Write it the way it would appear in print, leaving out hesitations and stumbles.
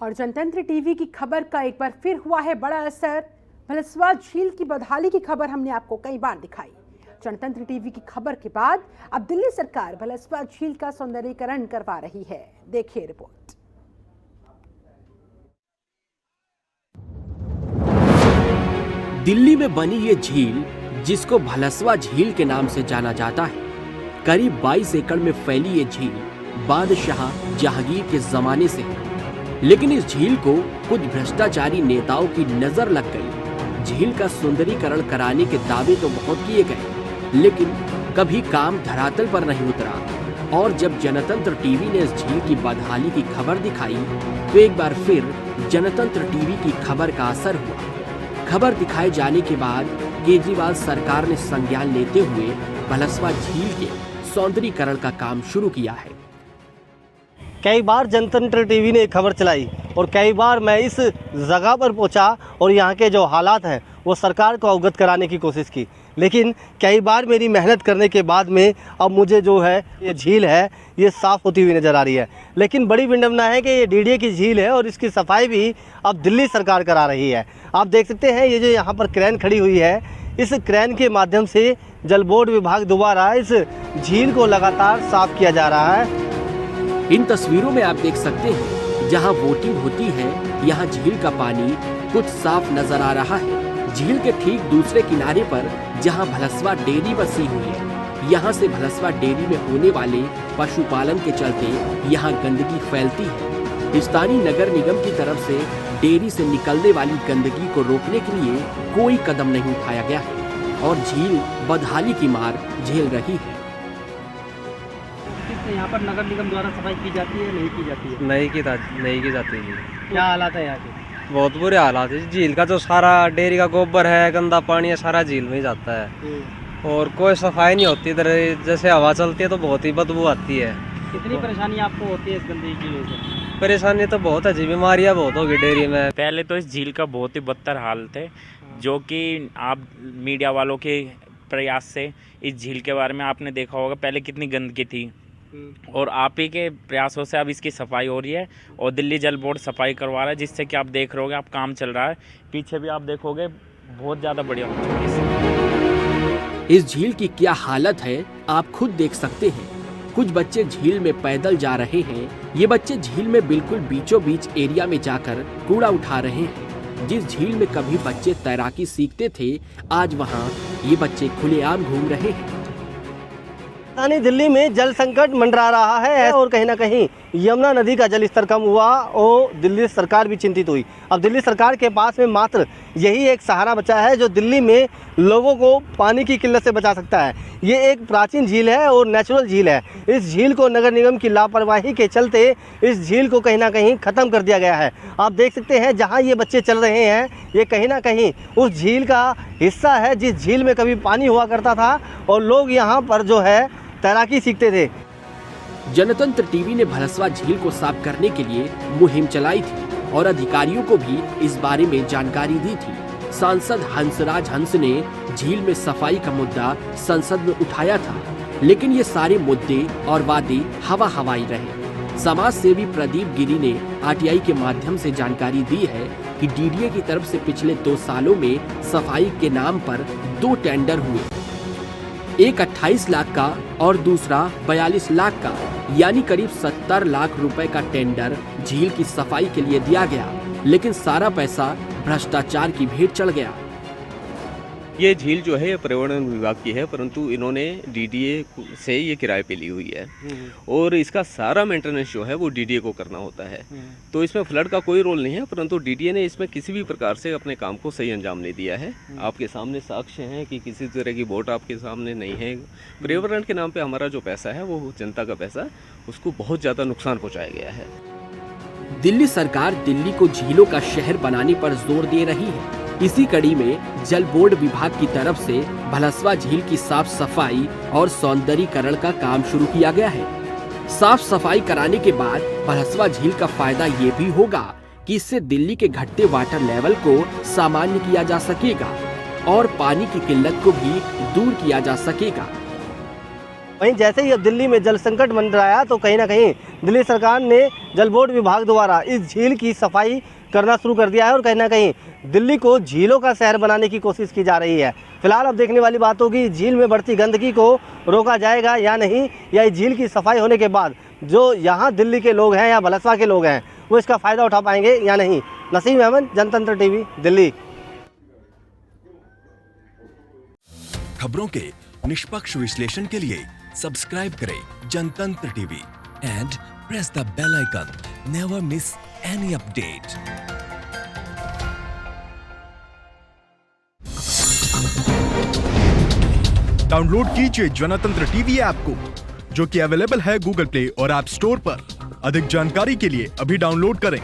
और जनतंत्र टीवी की खबर का एक बार फिर हुआ है बड़ा असर। भलसवा झील की बदहाली की खबर हमने आपको कई बार दिखाई। जनतंत्र टीवी की खबर के बाद अब दिल्ली सरकार भलसवा झील का सौंदर्यीकरण करवा रही है। देखिए रिपोर्ट। दिल्ली में बनी ये झील, जिसको भलसवा झील के नाम से जाना जाता है, करीब 22 एकड़ में फैली ये झील बादशाह जहांगीर के जमाने से है। लेकिन इस झील को कुछ भ्रष्टाचारी नेताओं की नजर लग गई। झील का सुंदरीकरण कराने के दावे तो बहुत किए गए, लेकिन कभी काम धरातल पर नहीं उतरा। और जब जनतंत्र टीवी ने इस झील की बदहाली की खबर दिखाई, तो एक बार फिर जनतंत्र टीवी की खबर का असर हुआ। खबर दिखाए जाने के बाद केजरीवाल सरकार ने संज्ञान लेते हुए भलसवा झील के सौंदर्यीकरण का काम शुरू किया है। कई बार जनतंत्र टीवी ने खबर चलाई और कई बार मैं इस जगह पर पहुंचा और यहाँ के जो हालात हैं वो सरकार को अवगत कराने की कोशिश की। लेकिन कई बार मेरी मेहनत करने के बाद में अब मुझे जो है ये झील है ये साफ़ होती हुई नज़र आ रही है। लेकिन बड़ी विडंबना है कि ये डीडीए की झील है और इसकी सफाई भी अब दिल्ली सरकार करा रही है। आप देख सकते हैं ये जो यहाँ पर क्रेन खड़ी हुई है, इस क्रेन के माध्यम से जल बोर्ड विभाग द्वारा इस झील को लगातार साफ किया जा रहा है। इन तस्वीरों में आप देख सकते हैं जहां वोटिंग होती है, यहां झील का पानी कुछ साफ नजर आ रहा है। झील के ठीक दूसरे किनारे पर जहां भलसवा डेयरी बसी हुई है, यहां से भलसवा डेयरी में होने वाले पशुपालन के चलते यहां गंदगी फैलती है। स्थानीय नगर निगम की तरफ से डेयरी से निकलने वाली गंदगी को रोकने के लिए कोई कदम नहीं उठाया गया है और झील बदहाली की मार झेल रही है। यहाँ पर नगर निगम द्वारा सफाई की जाती है, नहीं की जाती है? नहीं की जाती है। क्या हालात है यहाँ के? बहुत बुरे हालात है। झील का जो सारा डेयरी का गोबर है, गंदा पानी है, सारा झील में ही जाता है और कोई सफाई नहीं होती। इधर जैसे हवा चलती है तो बहुत ही बदबू आती है। कितनी परेशानी आपको होती है इस गंदगी की वजह से? परेशानी तो बहुत है जी, बीमारियाँ बहुत होगी डेयरी में। पहले तो इस झील का बहुत ही बदतर हाल थे, जो कि आप मीडिया वालों के प्रयास से इस झील के बारे में आपने देखा होगा पहले कितनी गंदगी थी और आप ही के प्रयासों से अब इसकी सफाई हो रही है और दिल्ली जल बोर्ड सफाई करवा रहा है, जिससे कि आप देख रहे होगे, आप काम चल रहा है। पीछे भी आप देखोगे बहुत ज़्यादा बढ़िया हो चुकी है। इस झील की क्या हालत है आप खुद देख सकते हैं। कुछ बच्चे झील में पैदल जा रहे हैं। ये बच्चे झील में बिल्कुल बीचों बीच एरिया में जाकर कूड़ा उठा रहे हैं। जिस झील में कभी बच्चे तैराकी सीखते थे, आज वहाँ ये बच्चे खुलेआम घूम रहे हैं। राजधानी दिल्ली में जल संकट मंडरा रहा है और कहीं ना कहीं यमुना नदी का जल स्तर कम हुआ और दिल्ली सरकार भी चिंतित हुई। अब दिल्ली सरकार के पास में मात्र यही एक सहारा बचा है जो दिल्ली में लोगों को पानी की किल्लत से बचा सकता है। ये एक प्राचीन झील है और नेचुरल झील है। इस झील को नगर निगम की लापरवाही के चलते इस झील को कहीं ना कहीं ख़त्म कर दिया गया है। आप देख सकते हैं जहाँ ये बच्चे चल रहे हैं, ये कहीं ना कहीं उस झील का हिस्सा है जिस झील में कभी पानी हुआ करता था और लोग यहाँ पर जो है तैराकी सीखते थे। जनतंत्र टीवी ने भलसवा झील को साफ करने के लिए मुहिम चलाई थी और अधिकारियों को भी इस बारे में जानकारी दी थी। सांसद हंसराज हंस ने झील में सफाई का मुद्दा संसद में उठाया था, लेकिन ये सारे मुद्दे और वादे हवा हवाई रहे। समाज सेवी प्रदीप गिरी ने आरटीआई के माध्यम से जानकारी दी है कि डीडीए की तरफ से पिछले 2 सालों में सफाई के नाम पर 2 टेंडर हुए, एक 28 लाख का और दूसरा 42 लाख का, यानी करीब 70 लाख रुपए का टेंडर झील की सफाई के लिए दिया गया, लेकिन सारा पैसा भ्रष्टाचार की भेंट चढ़ गया। ये झील जो है ये पर्यावरण विभाग की है, परंतु इन्होंने डीडीए से ये किराए पे ली हुई है और इसका सारा मेंटेनेंस जो है वो डीडीए को करना होता है। तो इसमें फ्लड का कोई रोल नहीं है, परंतु डीडीए ने इसमें किसी भी प्रकार से अपने काम को सही अंजाम नहीं दिया है। आपके सामने साक्ष्य हैं कि किसी तरह की वोट आपके सामने नहीं है। पर्यावरण के नाम पे हमारा जो पैसा है वो जनता का पैसा, उसको बहुत ज़्यादा नुकसान पहुँचाया गया है। दिल्ली सरकार दिल्ली को झीलों का शहर बनाने पर जोर दे रही है। इसी कड़ी में जल बोर्ड विभाग की तरफ से भलसवा झील की साफ सफाई और सौंदर्यीकरण का काम शुरू किया गया है। साफ सफाई कराने के बाद भलसवा झील का फायदा ये भी होगा कि इससे दिल्ली के घटते वाटर लेवल को सामान्य किया जा सकेगा और पानी की किल्लत को भी दूर किया जा सकेगा। वहीं जैसे ही अब दिल्ली में जल संकट मंडराया तो कहीं ना कहीं दिल्ली सरकार ने जल बोर्ड विभाग द्वारा इस झील की सफाई करना शुरू कर दिया है और कहीं ना कहीं दिल्ली को झीलों का शहर बनाने की कोशिश की जा रही है। फिलहाल अब देखने वाली बात होगी झील में बढ़ती गंदगी को रोका जाएगा या नहीं, या इस झील की सफाई होने के बाद जो यहाँ दिल्ली के लोग हैं या भलसवा के लोग हैं वो इसका फ़ायदा उठा पाएंगे या नहीं। नसीम अहमद, जनतंत्र टीवी, दिल्ली। खबरों के निष्पक्ष विश्लेषण के लिए सब्सक्राइब करें Janatantra TV and press the bell icon. Never miss any update. Download कीजिए जनतंत्र टीवी ऐप को, जो कि अवेलेबल है गूगल प्ले और ऐप स्टोर पर। अधिक जानकारी के लिए अभी डाउनलोड करें।